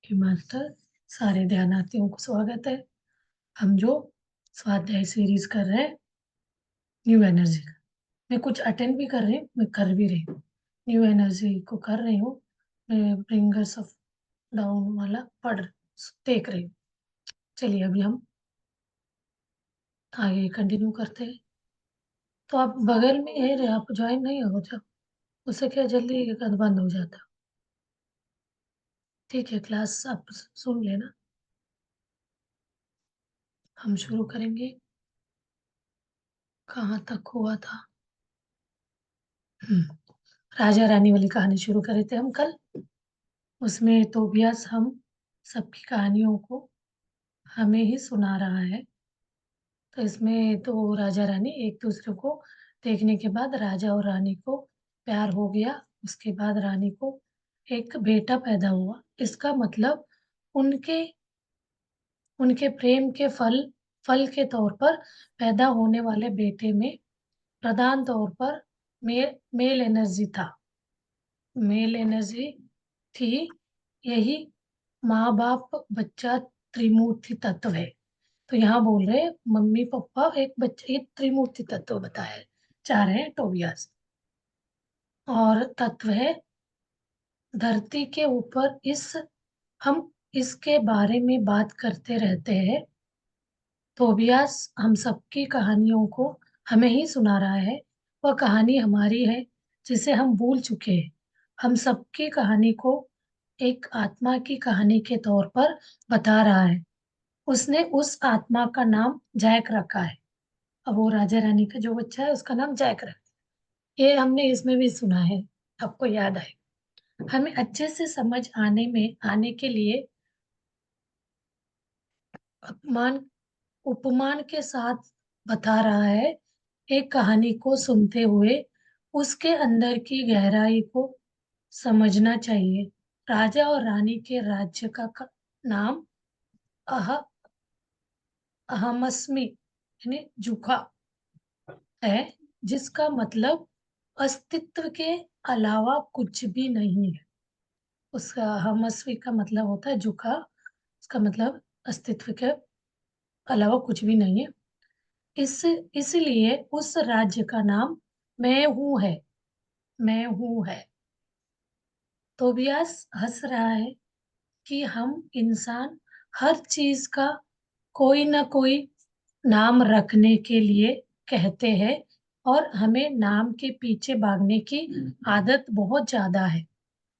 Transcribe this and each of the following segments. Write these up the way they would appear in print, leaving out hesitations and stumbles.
Master, सारे ध्यानार्थियों को स्वागत है। हम जो स्वाध्याय सीरीज कर रहे हैं न्यू एनर्जी का, मैं कुछ अटेंड भी कर रही हूँ, मैं कर भी रही हूँ। न्यू एनर्जी को कर रही हूँ मैं, ब्रिंगर्स ऑफ डाउन वाला देख रही हूँ। चलिए अभी हम आगे कंटिन्यू करते हैं। तो आप बगल में है रे, आप ज्वाइन नहीं हो जाओ, उससे क्या जल्दी बंद हो जाता। ठीक है, क्लास आप सुन लेना। हम शुरू करेंगे। कहाँ तक हुआ था? राजा रानी वाली कहानी शुरू करे थे हम कल। उसमें तोबियास हम सबकी कहानियों को हमें ही सुना रहा है। तो इसमें तो राजा रानी एक दूसरे को देखने के बाद राजा और रानी को प्यार हो गया। उसके बाद रानी को एक बेटा पैदा हुआ। इसका मतलब उनके उनके प्रेम के फल के तौर पर पैदा होने वाले बेटे में प्रधान तौर पर मेल एनर्जी था। मेल एनर्जी थी। यही माँ बाप बच्चा त्रिमूर्ति तत्व है। तो यहाँ बोल रहे हैं, मम्मी पापा एक बच्चे, ये त्रिमूर्ति तत्व बताया चाह रहे हैं टोबियास। और तत्व है धरती के ऊपर। हम इसके बारे में बात करते रहते हैं। टोबियास हम सबकी कहानियों को हमें ही सुना रहा है। वह कहानी हमारी है जिसे हम भूल चुके हैं। हम सबकी कहानी को एक आत्मा की कहानी के तौर पर बता रहा है। उसने उस आत्मा का नाम जैक रखा है। अब वो राजा रानी का जो बच्चा है उसका नाम जैक रखा है। ये हमने इसमें भी सुना है, आपको याद है। हमें अच्छे से समझ आने के लिए अपमान उपमान के साथ बता रहा है। एक कहानी को सुनते हुए उसके अंदर की गहराई को समझना चाहिए। राजा और रानी के राज्य का नाम अह अहमस्मी यानी जुका है, जिसका मतलब अस्तित्व के अलावा कुछ भी नहीं है। उसका अहमस्मी का मतलब होता है जुका, उसका मतलब अस्तित्व के अलावा कुछ भी नहीं है। इसलिए उस राज्य का नाम मैं हूं है। मैं हूं है। तोबियास हंस रहा है कि हम इंसान हर चीज का कोई ना कोई नाम रखने के लिए कहते हैं, और हमें नाम के पीछे भागने की आदत बहुत ज्यादा है।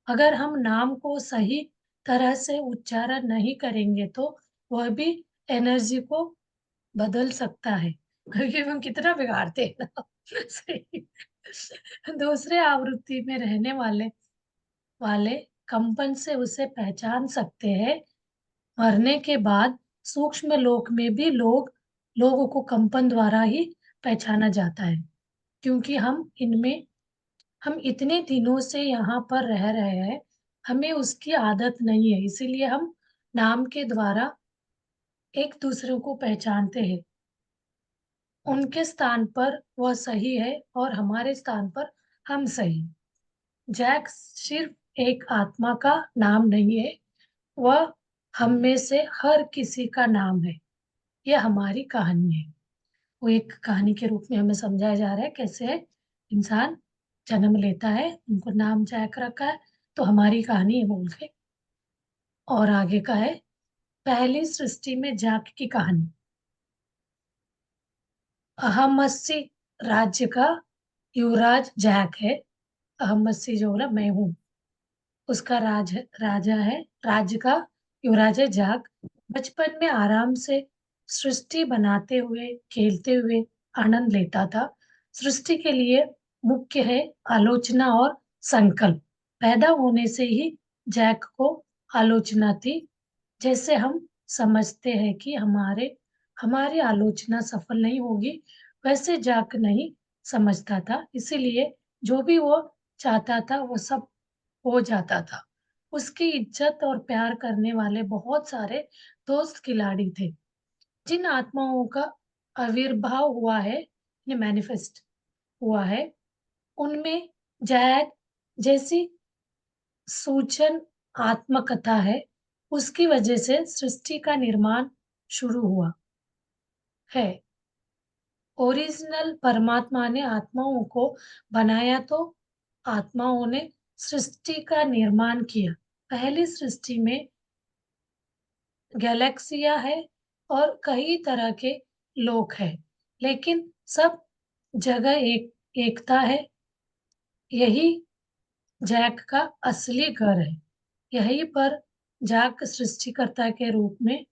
अगर हम नाम को सही तरह से उच्चारण नहीं करेंगे तो वह भी एनर्जी को बदल सकता है, क्योंकि हम कितना बिगाड़ते हैं ना। सही। दूसरे आवृत्ति में रहने वाले कंपन से उसे पहचान सकते हैं। मरने के बाद सूक्ष्म लोक में भी लोगों को कंपन द्वारा ही पहचाना जाता है, क्योंकि हम इतने दिनों से यहाँ पर रह रहे हैं। हमें उसकी आदत नहीं है, इसीलिए हम नाम के द्वारा एक दूसरे को पहचानते हैं। उनके स्थान पर वह सही है और हमारे स्थान पर हम सही। जैक सिर्फ एक आत्मा का नाम नहीं है, वह हम में से हर किसी का नाम है। यह हमारी कहानी है। वो एक कहानी के रूप में हमें समझाया जा रहा है कैसे इंसान जन्म लेता है, उनको नाम जैक रखा है। तो हमारी कहानी है बोल के। और आगे का है, पहली सृष्टि में जैक की कहानी। अहमसी राज्य का युवराज जैक है। अहमसी जो बोला मैं हूँ, उसका राजा है। राज्य का युवराज है जैक। बचपन में आराम से सृष्टि बनाते हुए खेलते हुए आनंद लेता था। सृष्टि के लिए मुख्य है आलोचना और संकल्प। पैदा होने से ही जैक को आलोचना थी। जैसे हम समझते हैं कि हमारी आलोचना सफल नहीं होगी, वैसे जैक नहीं समझता था। इसीलिए जो भी वो चाहता था वो सब हो जाता था। उसकी इज्जत और प्यार करने वाले बहुत सारे दोस्त खिलाड़ी थे। जिन आत्माओं का आविर्भाव हुआ है, ये मैनिफेस्ट हुआ है, उनमें जैक जैसी सूचन आत्मकथा है। उसकी वजह से सृष्टि का निर्माण शुरू हुआ है। ओरिजिनल परमात्मा ने आत्माओं को बनाया तो आत्माओं ने सृष्टि का निर्माण किया। पहली सृष्टि में गैलेक्सिया है और कई तरह के लोक है, लेकिन सब जगह एकता है। यही जैक का असली घर है। यहीं पर जैक सृष्टिकर्ता के रूप में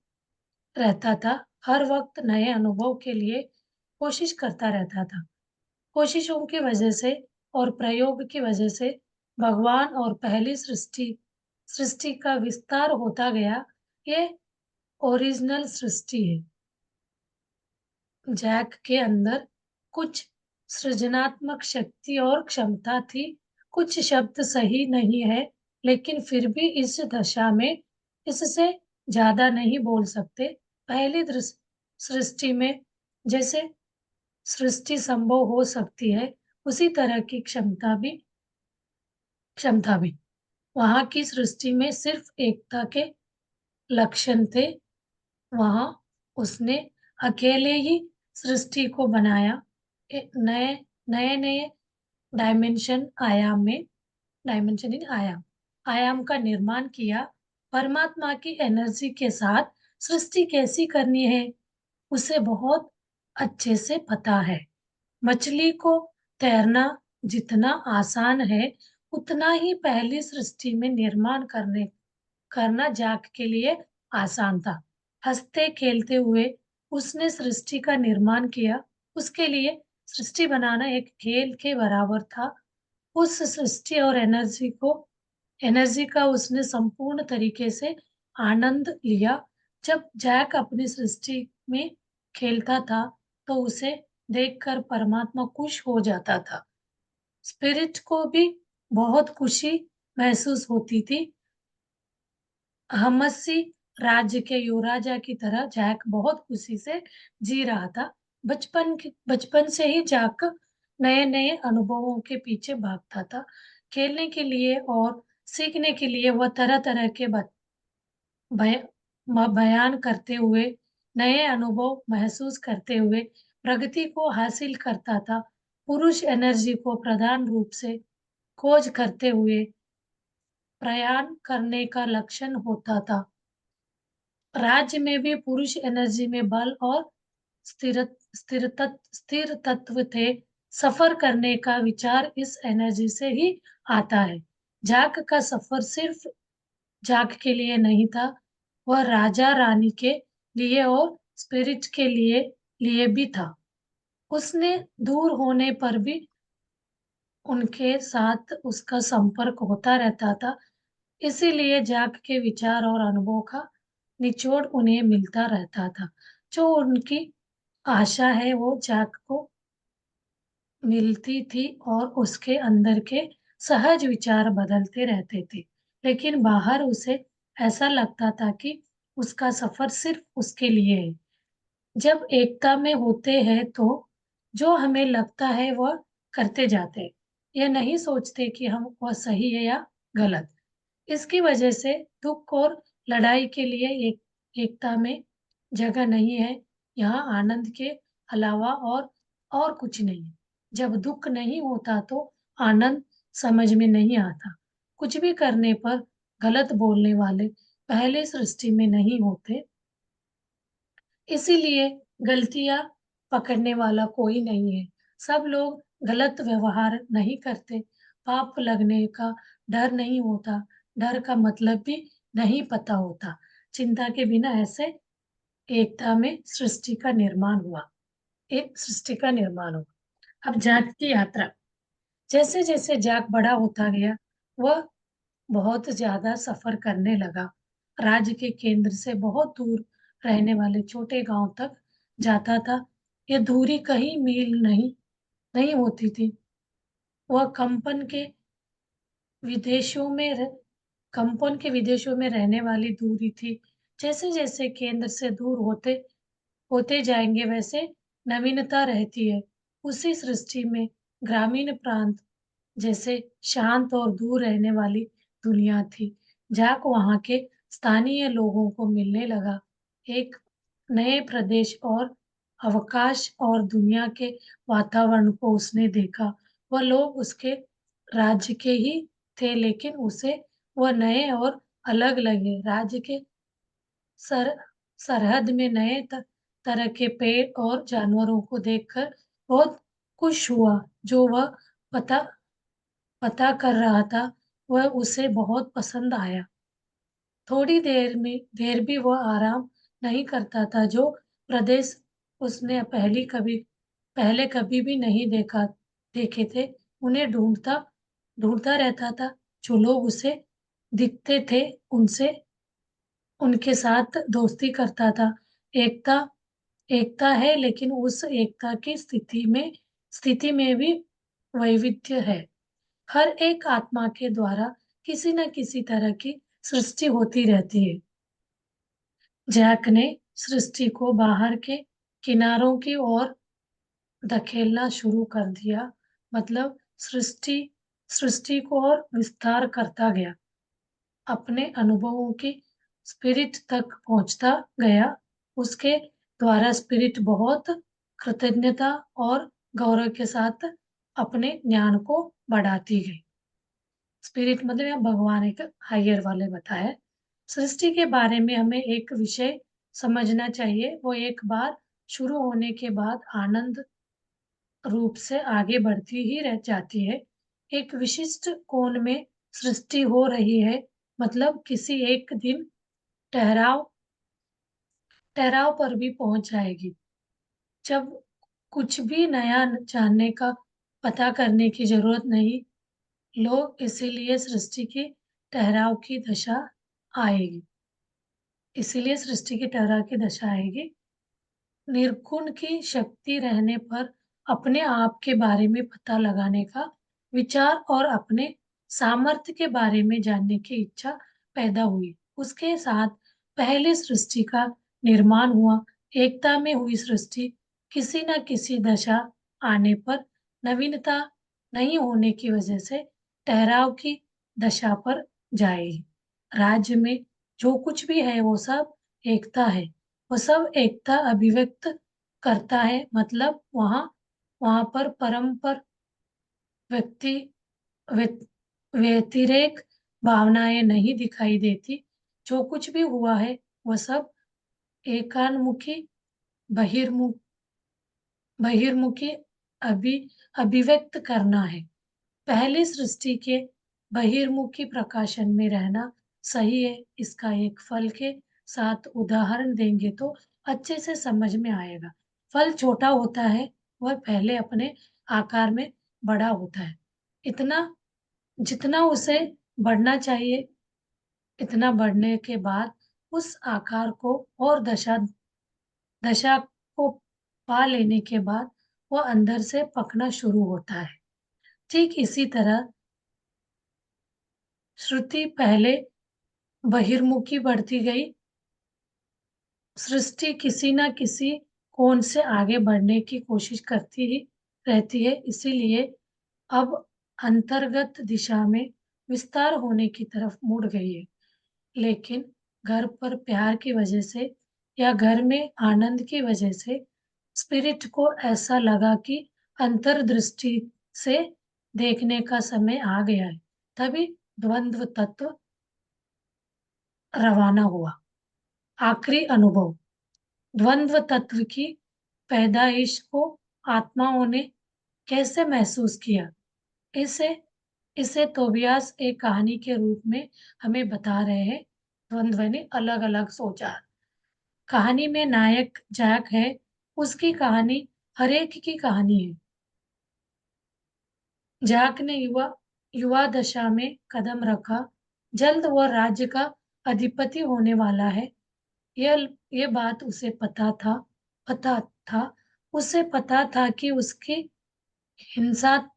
रहता था। हर वक्त नए अनुभव के लिए कोशिश करता रहता था। कोशिशों की वजह से और प्रयोग की वजह से भगवान और पहली सृष्टि सृष्टि का विस्तार होता गया। ये ओरिजिनल सृष्टि है। जैक के अंदर कुछ सृजनात्मक शक्ति और क्षमता थी। कुछ शब्द सही नहीं है, लेकिन फिर भी इस दशा में इससे ज्यादा नहीं बोल सकते। पहली सृष्टि में जैसे सृष्टि संभव हो सकती है, उसी तरह की क्षमता भी वहां की सृष्टि में सिर्फ एकता के लक्षण थे। वहां उसने अकेले ही सृष्टि को बनाया। नए नए नए डायमेंशन इन आयाम का निर्माण किया। परमात्मा की एनर्जी के साथ सृष्टि कैसी करनी है उसे बहुत अच्छे से पता है। मछली को तैरना जितना आसान है, उतना ही पहली सृष्टि में निर्माण करना जाग के लिए आसान था। हंसते खेलते हुए उसने सृष्टि का निर्माण किया। उसके लिए सृष्टि बनाना एक खेल के बराबर था। उस सृष्टि और एनर्जी का उसने संपूर्ण तरीके से आनंद लिया। जब जैक अपनी सृष्टि में खेलता था तो उसे देखकर परमात्मा खुश हो जाता था। स्पिरिट को भी बहुत खुशी महसूस होती थी। हमस्सी राज्य के युवराजा की तरह जैक बहुत खुशी से जी रहा था। बचपन से ही जैक नए नए अनुभवों के पीछे भागता था। खेलने के लिए और सीखने के लिए वह तरह तरह के बय, बयान करते हुए, नए अनुभव महसूस करते हुए प्रगति को हासिल करता था। पुरुष एनर्जी को प्रधान रूप से खोज करते हुए प्रयाण करने का लक्षण होता था। राज्य में भी पुरुष एनर्जी में बल और स्थिर तत्व थे। सफर करने का विचार इस एनर्जी से ही आता है। जाग का सफर सिर्फ जाग के लिए नहीं था, वह राजा रानी के लिए और स्पिरिट के लिए भी था। उसने दूर होने पर भी उनके साथ उसका संपर्क होता रहता था। इसीलिए जाग के विचार और अनुभव का निचोड़ उन्हें मिलता रहता था। जो उनकी आशा है वो जाग को मिलती थी और उसके अंदर के सहज विचार बदलते रहते थे। लेकिन बाहर उसे ऐसा लगता था कि उसका सफर सिर्फ उसके लिए है। जब एकता में होते हैं तो जो हमें लगता है वह करते जाते हैं। यह नहीं सोचते कि हम वह सही है या गलत। इसकी वजह से दुख और लड़ाई के लिए एकता में जगह नहीं है। यहाँ आनंद के अलावा और कुछ नहीं है। जब दुख नहीं होता तो आनंद समझ में नहीं आता। कुछ भी करने पर गलत बोलने वाले पहले सृष्टि में नहीं होते। इसीलिए गलतियां पकड़ने वाला कोई नहीं है। सब लोग गलत व्यवहार नहीं करते। पाप लगने का डर नहीं होता। डर का मतलब भी नहीं पता होता। चिंता के बिना ऐसे एकता में सृष्टि का निर्माण हुआ। एक सृष्टि का निर्माण हुआ। अब जाग की यात्रा। जैसे जैसे जाग बड़ा होता गया, वह बहुत ज्यादा सफर करने लगा। राज्य के केंद्र से बहुत दूर रहने वाले छोटे गांव तक जाता था। यह दूरी कहीं मील नहीं होती थी। वह विदेशों में रह, कंपन के विदेशों में रहने वाली दूरी थी। जैसे जैसे केंद्र से दूर होते जाएंगे वैसे नवीनता रहती है। उसी सृष्टि में ग्रामीण प्रांत जैसे शांत और दूर रहने वाली दुनिया थी। जाक वहां के स्थानीय लोगों को मिलने लगा। एक नए प्रदेश और अवकाश और दुनिया के वातावरण को उसने देखा। वह लोग उसके राज्य के ही थे, लेकिन उसे वह नए और अलग लगे। राज्य के सर सरहद में नए तरह के पेड़ और जानवरों को देखकर बहुत खुश हुआ। जो वह पता पता कर रहा था वह उसे बहुत पसंद आया। थोड़ी देर भी वह आराम नहीं करता था। जो प्रदेश उसने पहले कभी भी नहीं देखे थे, उन्हें ढूंढता रहता था। जो लोग उसे दिखते थे उनसे उनके साथ दोस्ती करता था। एकता एकता है, लेकिन उस एकता की स्थिति में भी वैविध्य है। हर एक आत्मा के द्वारा किसी न किसी तरह की सृष्टि होती रहती है। जैक ने सृष्टि को बाहर के किनारों की ओर धकेलना शुरू कर दिया। मतलब सृष्टि को और विस्तार करता गया, अपने अनुभवों की स्पिरिट तक पहुंचता गया। उसके द्वारा स्पिरिट बहुत कृतज्ञता और गौरव के साथ अपने ज्ञान को बढ़ाती गई। स्पिरिट मतलब यहाँ भगवान एक हायर वाले बताया। सृष्टि के बारे में हमें एक विषय समझना चाहिए। वो एक बार शुरू होने के बाद आनंद रूप से आगे बढ़ती ही रह जाती है। एक विशिष्ट कोण में सृष्टि हो रही है, मतलब किसी एक दिन ठहराव ठहराव पर भी पहुंच जाएगी। जब कुछ भी नया जानने का पता करने की जरूरत नहीं, लोग इसीलिए सृष्टि की ठहराव की दशा आएगी इसीलिए सृष्टि की ठहराव की दशा आएगी। निर्गुण की शक्ति रहने पर अपने आप के बारे में पता लगाने का विचार और अपने सामर्थ्य के बारे में जानने की इच्छा पैदा हुई। उसके साथ पहले सृष्टि का निर्माण हुआ। एकता में हुई सृष्टि किसी न किसी दशा आने पर नवीनता नहीं होने की वजह से ठहराव की दशा पर जाएगी। राज्य में जो कुछ भी है वो सब एकता है। वो सब एकता अभिव्यक्त करता है। मतलब वहाँ वहाँ पर परम्पर व्यक्ति व्यत- व्यतिरेक भावनाएं नहीं दिखाई देती। जो कुछ भी हुआ है वह सब एकान्मुखी बहिर्मुख बहिर्मुखी अभि अभिव्यक्त करना है। पहली सृष्टि के बहिर्मुखी प्रकाशन में रहना सही है। इसका एक फल के साथ उदाहरण देंगे तो अच्छे से समझ में आएगा। फल छोटा होता है, वह पहले अपने आकार में बड़ा होता है। इतना जितना उसे बढ़ना चाहिए, इतना बढ़ने के बाद उस आकार को और दशा को पा लेने के बाद वह अंदर से पकना शुरू होता है। ठीक इसी तरह श्रुति पहले बहिर्मुखी बढ़ती गई। सृष्टि किसी न किसी कोण से आगे बढ़ने की कोशिश करती ही रहती है। इसीलिए अब अंतर्गत दिशा में विस्तार होने की तरफ मुड़ गई है। लेकिन घर पर प्यार की वजह से या घर में आनंद की वजह से स्पिरिट को ऐसा लगा कि अंतर्दृष्टि से देखने का समय आ गया है। तभी द्वंद्व तत्व रवाना हुआ। आखिरी अनुभव, द्वंद्व तत्व की पैदाइश को आत्माओं ने कैसे महसूस किया, इसे इसे तोबियास एक कहानी के रूप में हमें बता रहे हैं। द्वंद्व ने अलग अलग सोचा। कहानी में नायक जैक है। उसकी कहानी हर एक की कहानी है। जैक ने युवा दशा में कदम रखा। जल्द वह राज्य का अधिपति होने वाला है। ये बात उसे पता था। उसे पता था कि उसकी हिंसा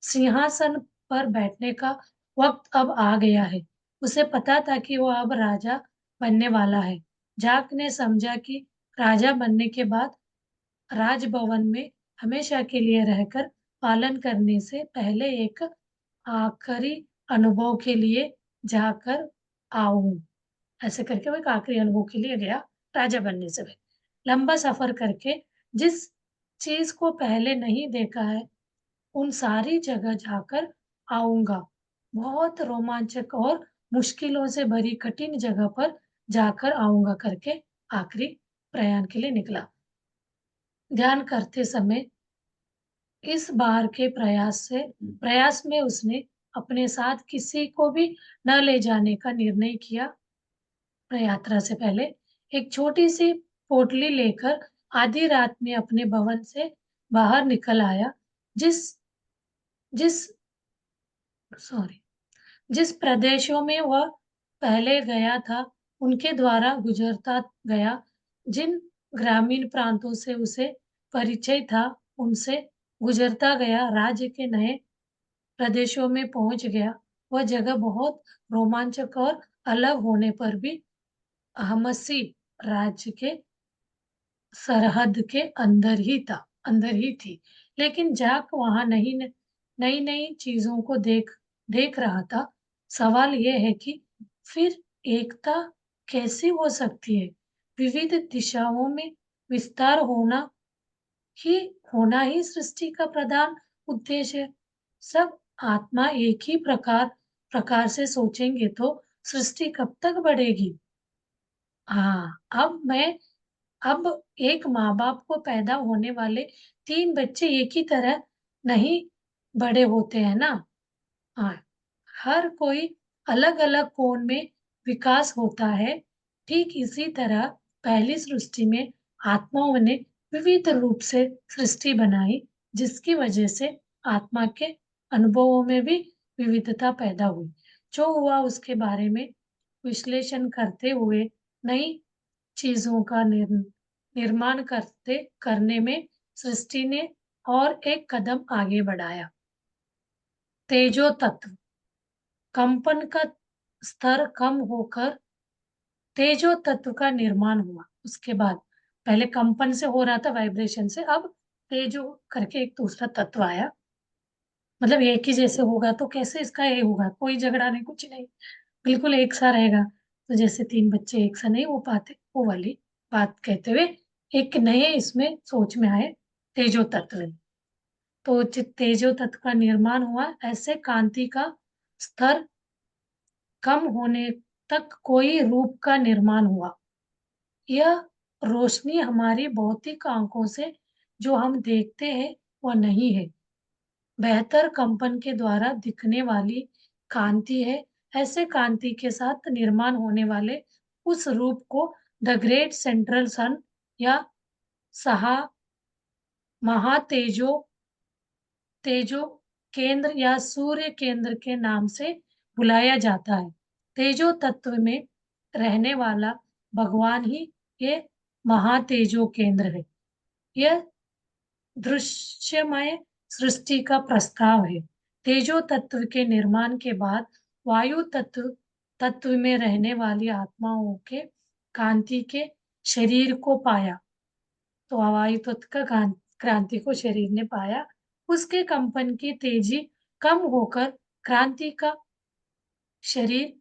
सिंहासन पर बैठने का वक्त अब आ गया है। उसे पता था कि वो अब राजा बनने वाला है। जाक ने समझा कि राजा बनने के बाद राजभवन में हमेशा के लिए रहकर पालन करने से पहले एक आखिरी अनुभव के लिए जाकर आऊं। ऐसे करके वो एक आखिरी अनुभव के लिए गया राजा बनने से पहले। लंबा सफर करके जिस चीज को पहले नहीं देखा है उन सारी जगह जाकर आऊंगा। बहुत रोमांचक और मुश्किलों से भरी कठिन जगह पर जाकर आऊंगा करके आखिरी प्रयाण के लिए निकला। ध्यान करते समय इस बार के प्रयास में उसने अपने साथ किसी को भी न ले जाने का निर्णय किया। यात्रा से पहले एक छोटी सी पोटली लेकर आधी रात में अपने भवन से बाहर निकल आया। जिस जिस सॉरी जिस प्रदेशों में वह पहले गया था उनके द्वारा गुजरता गया। जिन ग्रामीण प्रांतों से उसे परिचय था उनसे गुजरता गया। राज्य के नए प्रदेशों में पहुंच गया। वह जगह बहुत रोमांचक और अलग होने पर भी अहमसी राज्य के सरहद के अंदर ही थी। लेकिन जैक वहां नई नई चीजों को देख रहा था। सवाल यह है कि फिर एकता कैसी हो सकती है? विविध दिशाओं में विस्तार ही होना ही सृष्टि का प्रधान उद्देश्य है। सब आत्मा एक ही प्रकार से सोचेंगे तो सृष्टि कब तक बढ़ेगी? हाँ, अब एक माँ बाप को पैदा होने वाले 3 बच्चे एक ही तरह नहीं बड़े होते हैं ना। हाँ, हर कोई अलग अलग कोण में विकास होता है। ठीक इसी तरह पहली सृष्टि में आत्माओं ने विविध रूप से सृष्टि बनाई जिसकी वजह से आत्मा के अनुभवों में भी विविधता पैदा हुई। जो हुआ उसके बारे में विश्लेषण करते हुए नई चीजों का निर्माण करने में सृष्टि ने और एक कदम आगे बढ़ाया। तेजो तत्व कंपन का स्तर कम होकर तेजो तत्व का निर्माण हुआ। उसके बाद पहले कंपन से हो रहा था, वाइब्रेशन से, अब तेजो करके एक दूसरा तत्व आया। मतलब एक ही जैसे होगा तो कैसे इसका ये होगा? कोई झगड़ा नहीं, कुछ नहीं, बिल्कुल एक सा रहेगा। तो जैसे 3 बच्चे एक सा नहीं हो पाते, वो वाली बात कहते हुए एक नए इसमें सोच में आए तेजो तत्व। तो तेजो तत्व का निर्माण हुआ। ऐसे कांति का स्तर कम होने तक कोई रूप का निर्माण हुआ। यह रोशनी हमारी भौतिक आंखों से जो हम देखते हैं वह नहीं है, बेहतर कंपन के द्वारा दिखने वाली कांति है। ऐसे कांति के साथ निर्माण होने वाले उस रूप को द ग्रेट सेंट्रल सन या सहा महातेजो तेजो केंद्र या सूर्य केंद्र के नाम से बुलाया जाता है। तेजो तत्व में रहने वाला भगवान ही ये महातेजो केंद्र है। यह दृश्यमय सृष्टि का प्रस्ताव है। तेजो तत्व के निर्माण के बाद वायु तत्व में रहने वाली आत्माओं के कांति के शरीर को पाया। तो वायु तत्व का क्रांति को शरीर ने पाया। उसके कंपन की तेजी कम होकर क्रांति का शरीर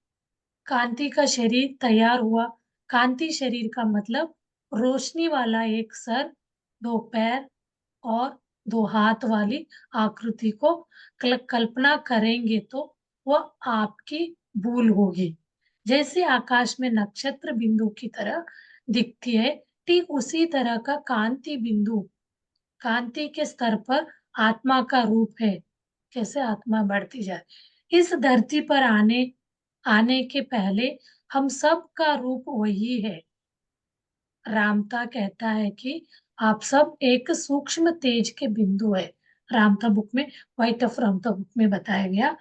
कांति का शरीर तैयार हुआ। कांति शरीर का मतलब रोशनी वाला एक सर, 2 पैर और 2 हाथ वाली आकृति को कल्पना करेंगे तो वह आपकी भूल होगी। जैसे आकाश में नक्षत्र बिंदु की तरह दिखती है, ठीक उसी तरह का कांति बिंदु कांति के स्तर पर आत्मा का रूप है। कैसे आत्मा बढ़ती जाए। इस धरती पर आने के पहले हम सब का रूप वही है। रामता कहता है कि आप सब एक सूक्ष्म तेज के बिंदु है। रामता बुक में, व्हाइट ऑफ रामता बुक में बताया गया,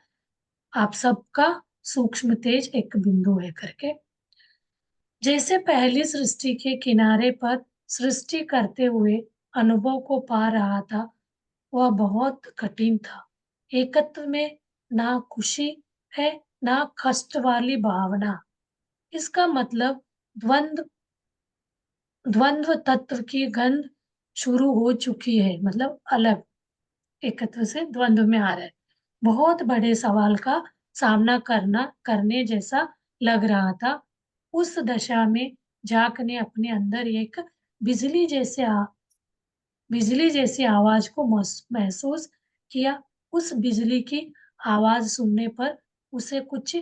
आप सबका सूक्ष्म तेज एक बिंदु है करके। जैसे पहली सृष्टि के किनारे पर सृष्टि करते हुए अनुभव को पा रहा था, वह बहुत कठिन था। एकत्व में ना खुशी है ना कष्ट वाली भावना। इसका मतलब द्वंद्व द्वंद्व तत्व की गंध शुरू हो चुकी है। मतलब अलग एकत्व से द्वंद्व में आ रहा है। बहुत बड़े सवाल का सामना करने जैसा लग रहा था। उस दशा में जाक ने अपने अंदर एक बिजली जैसे बिजली जैसी आवाज को महसूस किया। उस बिजली की आवाज सुनने पर उसे कुछ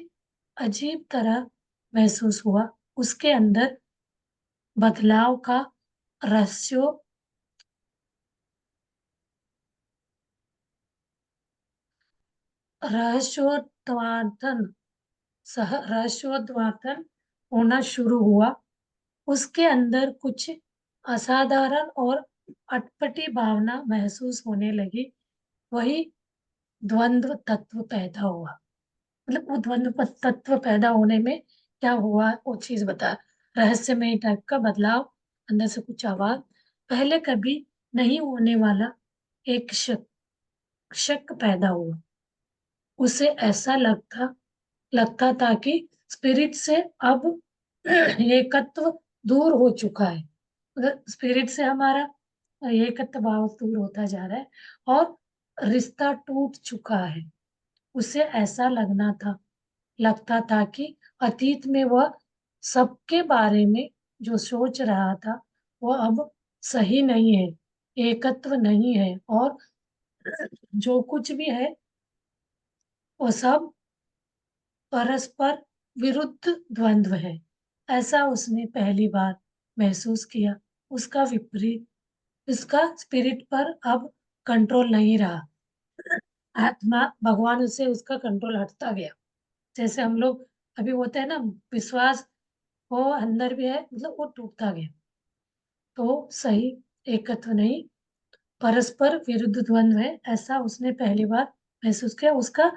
अजीब तरह महसूस हुआ। उसके अंदर बदलाव का रहस्यो रहस्योद्घाटन रहस्योद्घाटन होना शुरू हुआ। उसके अंदर कुछ असाधारण और अटपटी भावना महसूस होने लगी। वही द्वंद्व तत्व पैदा हुआ। मतलब वो तत्व पैदा होने में क्या हुआ वो चीज बता। रहस्यमय टाइप का बदलाव, अंदर से कुछ आवाज, पहले कभी नहीं होने वाला एक शक शक पैदा हुआ। उसे ऐसा लगता था कि स्पिरिट से अब एकत्व दूर हो चुका है। मतलब स्पिरिट से हमारा एकत्व भाव दूर होता जा रहा है और रिश्ता टूट चुका है। उसे ऐसा लगता था कि अतीत में वह सबके बारे में जो सोच रहा था वो अब सही नहीं है, एकत्व नहीं है, और जो कुछ भी है वो सब परस्पर विरुद्ध द्वंद्व है। ऐसा उसने पहली बार महसूस किया। उसका विपरीत उसका स्पिरिट पर अब कंट्रोल नहीं रहा। आत्मा भगवान से उसका कंट्रोल हटता गया। जैसे हम लोग अभी होते हैं ना, विश्वास वो अंदर भी है, मतलब वो टूटता गया। तो सही एकत्व नहीं, परस्पर विरुद्ध द्वंद्व है, ऐसा उसने पहली बार महसूस किया। उसका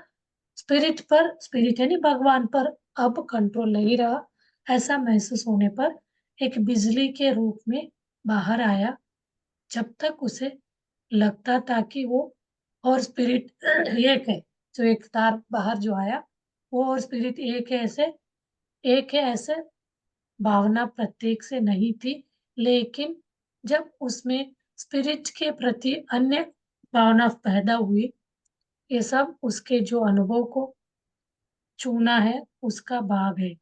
स्पिरिट यानी भगवान पर अब कंट्रोल नहीं रहा। ऐसा महसूस होने पर एक बिजली के रूप में बाहर आया। जब तक उसे लगता था कि वो और स्पिरिट एक है, जो एक तार बाहर जो आया, वो और स्पिरिट एक है ऐसे भावना प्रत्येक से नहीं थी। लेकिन जब उसमें स्पिरिट के प्रति अन्य भावना पैदा हुई, ये सब उसके जो अनुभव को चूना है उसका भाग है।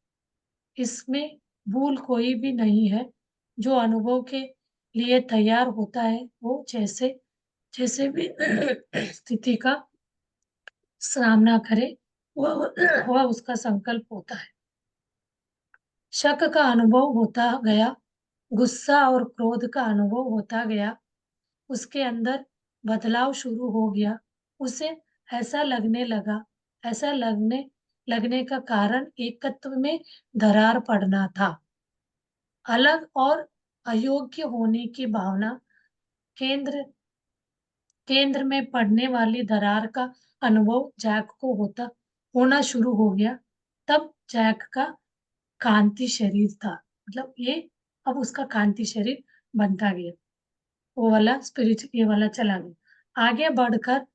इसमें भूल कोई भी नहीं है। जो अनुभव के लिए तैयार होता है वो जैसे जैसे भी स्थिति का सामना करे, वह उसका संकल्प होता है। शक का अनुभव होता गया, गुस्सा और क्रोध का अनुभव होता गया। उसके अंदर बदलाव शुरू हो गया। उसे ऐसा लगने लगा ऐसा लगने का कारण एकत्व में दरार पड़ना था। अलग और अयोग्य होने की भावना, केंद्र केंद्र में पड़ने वाली दरार का अनुभव जैक को होना शुरू हो गया। तब जैक का कांति शरीर था। मतलब ये अब उसका कांति शरीर बनता गया। वो वाला स्पिरिट ये वाला चला गया। आगे बढ़कर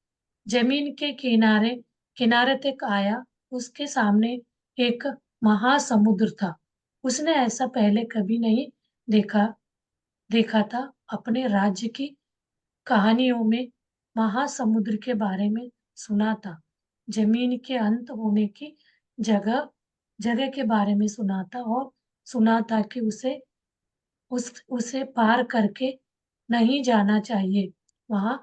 जमीन के किनारे किनारे तक आया। उसके सामने एक महासमुद्र था। उसने ऐसा पहले कभी नहीं देखा देखा था। अपने राज्य की कहानियों में महासमुद्र के बारे में सुना था। जमीन के अंत होने की जगह जगह के बारे में सुना था, और सुना था कि उसे पार करके नहीं जाना चाहिए। वहां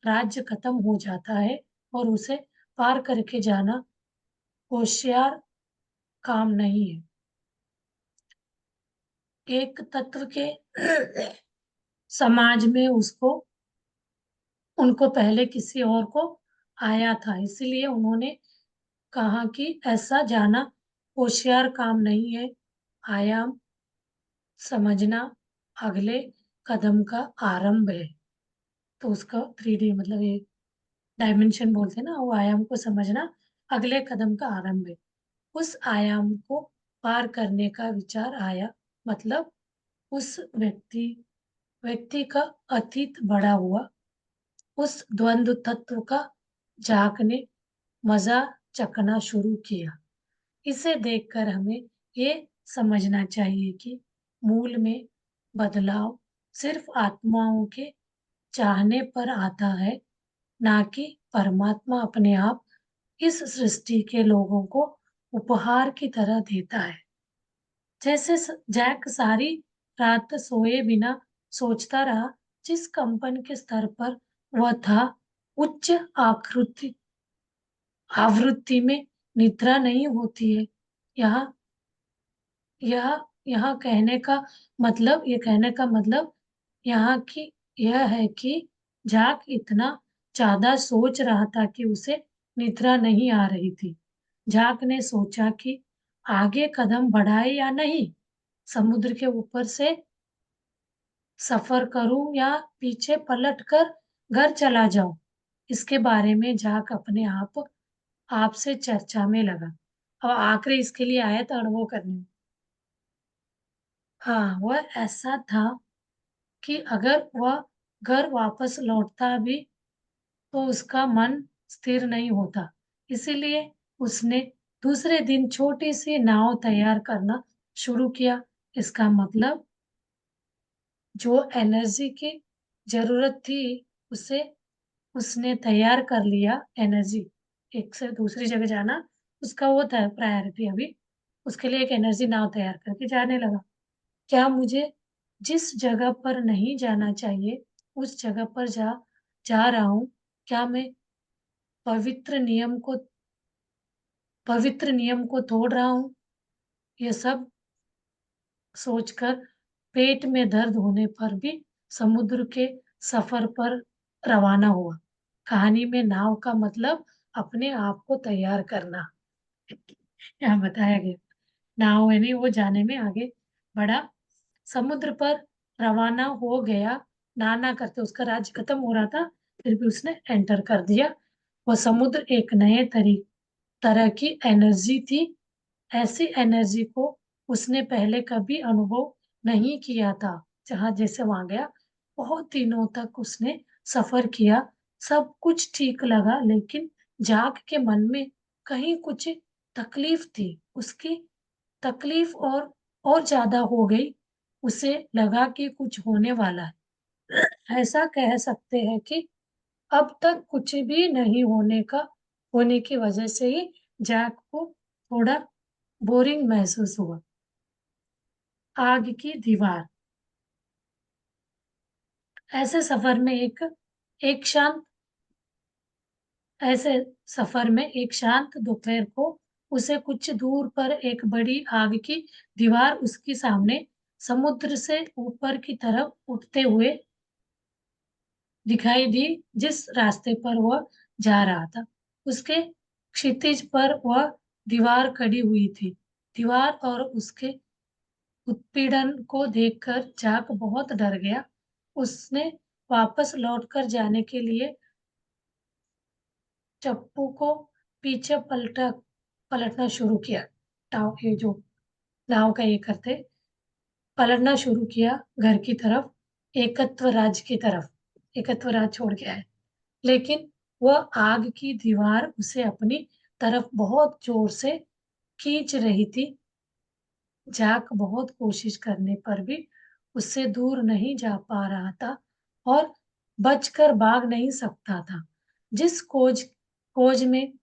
राज्य खत्म हो जाता है और उसे पार करके जाना होशियार काम नहीं है। एक तत्व के समाज में उनको पहले किसी और को आया था, इसलिए उन्होंने कहा कि ऐसा जाना होशियार काम नहीं है। आयाम समझना अगले कदम का आरंभ है। तो उसका 3D मतलब ये डायमेंशन बोलते हैं ना, वो आयाम को समझना अगले कदम का आरंभ है। उस आयाम को पार करने का विचार आया। मतलब उस व्यक्ति का अतीत बड़ा हुआ। उस द्वंद्व तत्व का जाग ने मजा चखना शुरू किया। इसे देखकर हमें ये समझना चाहिए कि मूल में बदलाव सिर्फ आत्माओं के चाहने पर आता है, ना कि परमात्मा अपने आप इस सृष्टि के लोगों को उपहार की तरह देता है। जैक सारी रात सोए बिना सोचता रहा। जिस कंपन के स्तर पर वह था, उच्च आकृति आवृत्ति में निद्रा नहीं होती है। यहाँ यह यहाँ कहने का मतलब यहाँ की यह है कि जाक इतना ज्यादा सोच रहा था कि उसे निद्रा नहीं आ रही थी। जाक ने सोचा कि आगे कदम बढ़ाए या नहीं, समुद्र के ऊपर से सफर करूं या पीछे पलट कर घर चला जाऊं। इसके बारे में जाक अपने आप से चर्चा में लगा। अब आखिरी इसके लिए आया था अनुभव करने। हाँ, वह ऐसा था कि अगर वह घर वापस लौटता भी तो उसका मन स्थिर नहीं होता। इसीलिए उसने दूसरे दिन छोटी सी नाव तैयार करना शुरू किया। इसका मतलब जो एनर्जी की जरूरत थी उसे उसने तैयार कर लिया। एनर्जी, एक से दूसरी जगह जाना, उसका वो था प्रायोरिटी अभी। उसके लिए एक एनर्जी नाव तैयार करके जाने लगा। क्या मुझे जिस जगह पर नहीं जाना चाहिए उस जगह पर जा रहा हूँ? क्या मैं पवित्र नियम को पवित्र नियम को तोड़ रहा हूँ? ये सब सोचकर पेट में दर्द होने पर भी समुद्र के सफर पर रवाना हुआ। कहानी में नाव का मतलब अपने आप को तैयार करना यहाँ बताया गया। नाव यानी वो जाने में आगे बढ़ा, समुद्र पर रवाना हो गया। ना ना करते उसका राज्य खत्म हो रहा था, फिर भी उसने एंटर कर दिया। वो समुद्र एक नए तरह की एनर्जी थी। ऐसी एनर्जी को उसने पहले कभी अनुभव नहीं किया था। जहां जैसे वहां गया, बहुत दिनों तक उसने सफर किया, सब कुछ ठीक लगा, लेकिन जाग के मन में कहीं कुछ तकलीफ थी। उसकी तकलीफ और ज्यादा हो गई। उसे लगा कि कुछ होने वाला है। ऐसा कह सकते हैं कि अब तक कुछ भी नहीं होने की वजह से ही जैक को थोड़ा बोरिंग महसूस हुआ। आग की दीवार। ऐसे सफर में एक शांत ऐसे सफर में एक शांत दोपहर को उसे कुछ दूर पर एक बड़ी आग की दीवार उसके सामने समुद्र से ऊपर की तरफ उठते हुए दिखाई दी। जिस रास्ते पर वह जा रहा था उसके क्षितिज पर वह दीवार खड़ी हुई थी। दीवार और उसके उत्पीड़न को देखकर जाक बहुत डर गया। उसने वापस लौटकर जाने के लिए चप्पू को पीछे पलटना शुरू किया। टाव ये जो नाव का ये करते पलटना शुरू किया घर की तरफ, एकत्व राज छोड़ के आए। लेकिन वह आग की दीवार उसे अपनी तरफ बहुत जोर से खींच रही थी। जैक बहुत कोशिश करने पर भी उससे दूर नहीं जा पा रहा था और बचकर भाग नहीं सकता था। जिस खोज में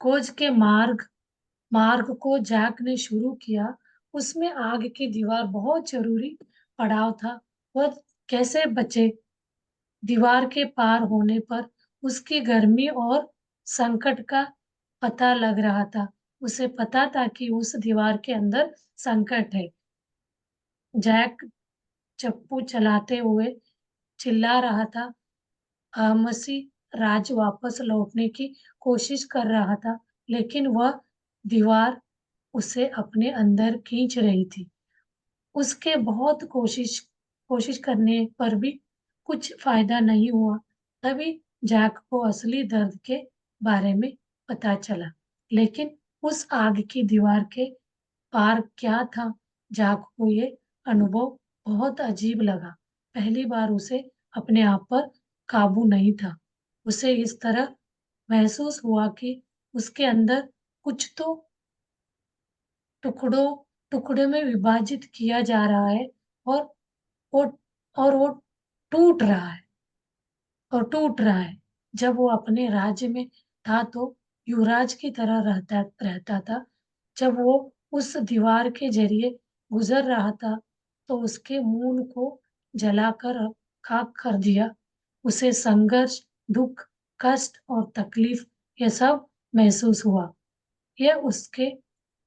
खोज के मार्ग को जैक ने शुरू किया, उसमें आग की दीवार बहुत जरूरी पड़ाव था। वह कैसे बचे? दीवार के पार होने पर उसकी गर्मी और संकट का पता लग रहा था। उसे पता था कि उस दीवार के अंदर संकट है। जैक चप्पू चलाते हुए चिल्ला रहा था। मसी राज वापस लौटने की कोशिश कर रहा था, लेकिन वह दीवार उसे अपने अंदर खींच रही थी। उसके बहुत कोशिश करने पर भी कुछ फायदा नहीं हुआ। तभी जैक को असली दर्द के बारे में पता चला। लेकिन उस आग की दीवार के पार क्या था? जैक को ये अनुभव बहुत अजीब लगा। पहली बार उसे अपने आप पर काबू नहीं था। उसे इस तरह महसूस हुआ कि उसके अंदर कुछ तो टुकड़ों टुकड़े में विभाजित किया जा रहा है और वो वो टूट रहा है। जब वो अपने राज्य में था तो युवराज की तरह रहता रहता था। जब वो उस दीवार के जरिए गुजर रहा था तो उसके मूल को जलाकर खाक कर दिया। उसे संघर्ष, दुख, कष्ट और तकलीफ ये सब महसूस हुआ। यह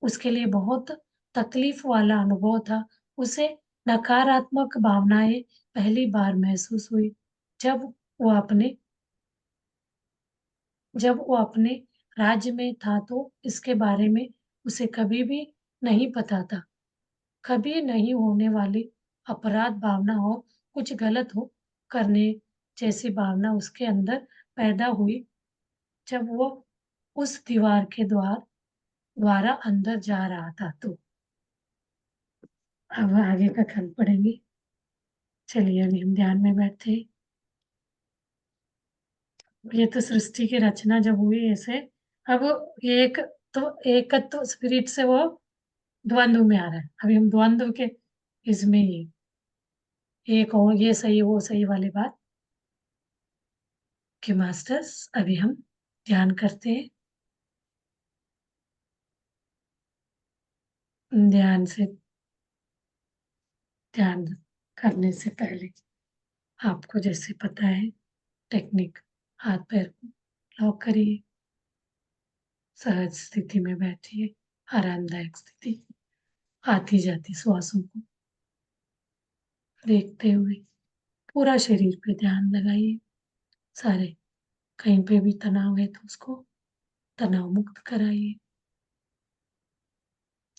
उसके लिए बहुत तकलीफ वाला अनुभव था। उसे नकारात्मक भावनाएं पहली बार महसूस हुई जब वो अपने जब वो अपने राज्य में था तो इसके बारे में उसे कभी भी नहीं पता था। कभी नहीं होने वाली अपराध भावना और कुछ गलत हो करने जैसी भावना उसके अंदर पैदा हुई जब वो उस दीवार के द्वारा अंदर जा रहा था। तो अब आगे का खंड पढ़ेंगे। चलिए अभी हम ध्यान में बैठते हैं। ये तो सृष्टि की रचना जब हुई ऐसे, अब ये एकत्व स्पिरिट से वो द्वंद्व में आ रहा है। अभी हम द्वंद्व के इसमें ही एक हो ये सही वो सही वाली बात कि मास्टर्स अभी हम ध्यान करते हैं। ध्यान से ध्यान करने से पहले आपको जैसे पता है टेक्निक, हाथ पैर को लॉक करिए, सहज स्थिति में बैठिए, आरामदायक स्थिति, आती जाती श्वासों को देखते हुए पूरा शरीर पे ध्यान लगाइए। सारे कहीं पे भी तनाव है तो उसको तनाव मुक्त कराइए।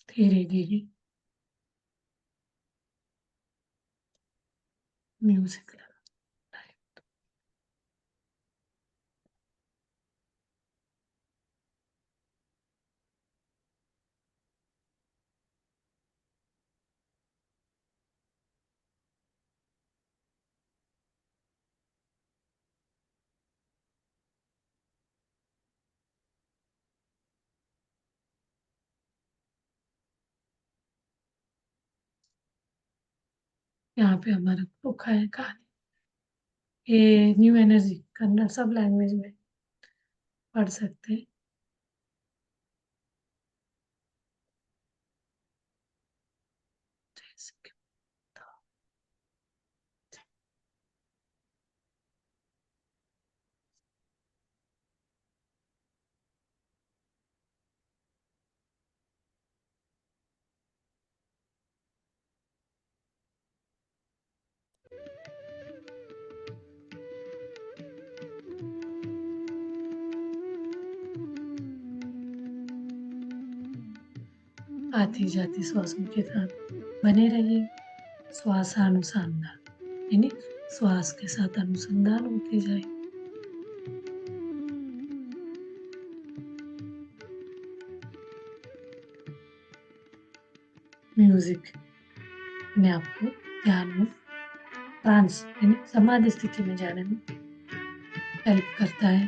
धीरे धीरे म्यूजिक लगाइए। यहाँ पे हमारा रुखा है कहानी। ये न्यू एनर्जी कन्नड़ सब लैंग्वेज में पढ़ सकते हैं। जैसे कि आती जाती श्वासों के साथ बने रहिए। श्वासानुसंधान यानी श्वास के साथ अनुसंधान होते जाए। म्यूजिक ने आपको ध्यान में ट्रांस यानी समाधि स्थिति में जाने में हेल्प करता है।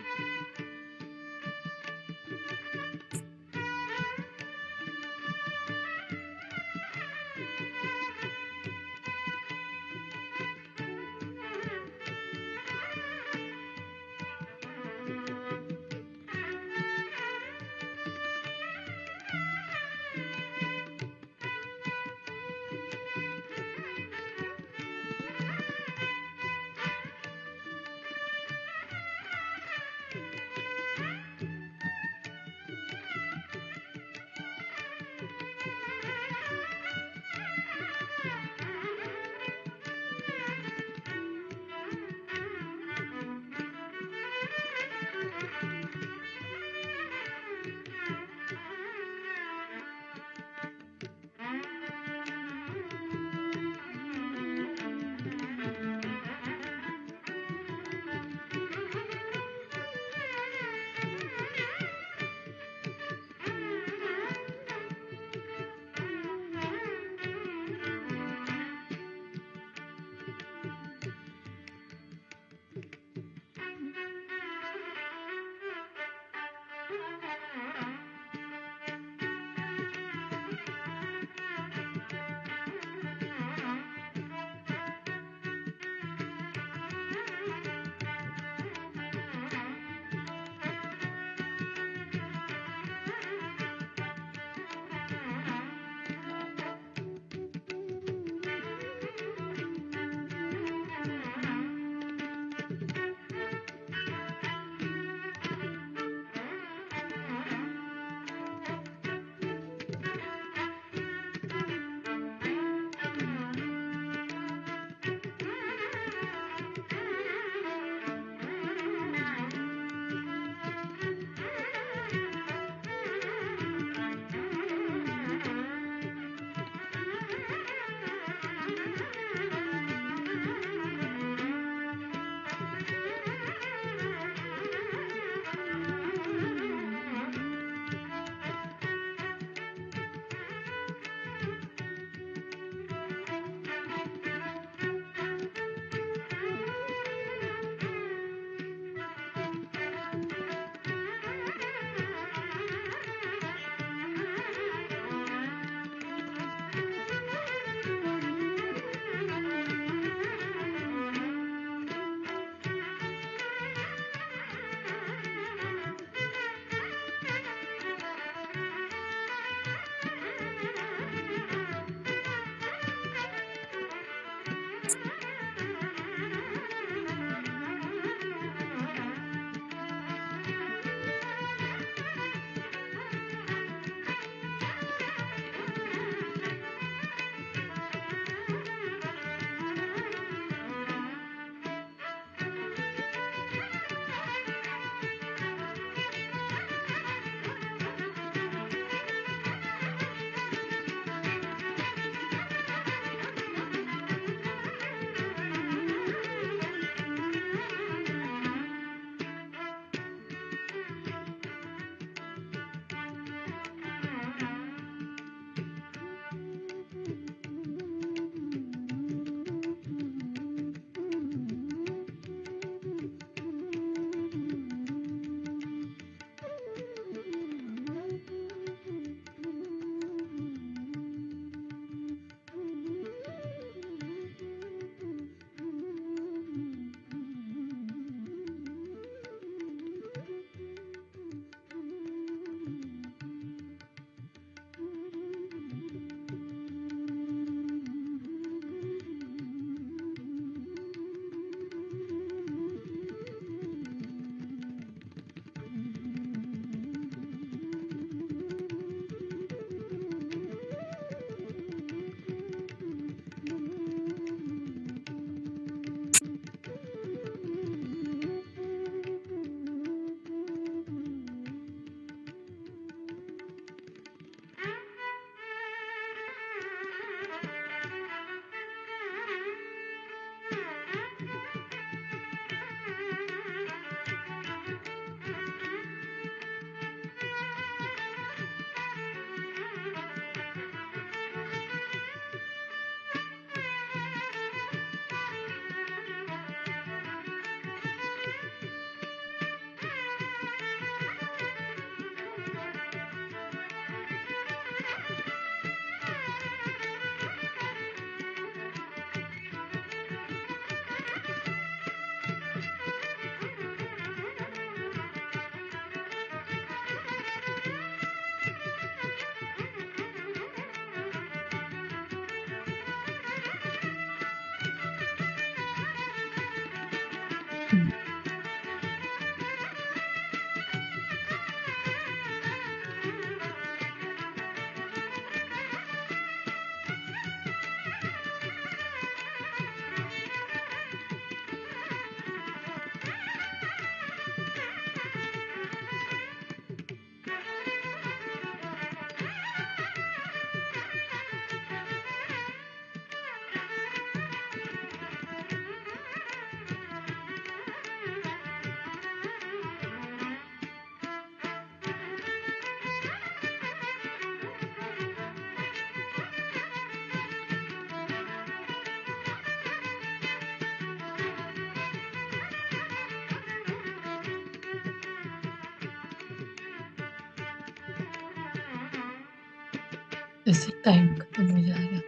ऐसे टाइम खत्म हो जाएगा।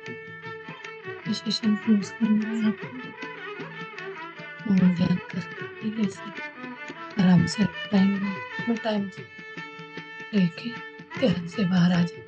मैं सेशन क्लोज करूँगी यहाँ पे फ़ोन जानकर, ठीक है? ऐसे आराम से टाइम लेके ध्यान से बाहर आ जाइए।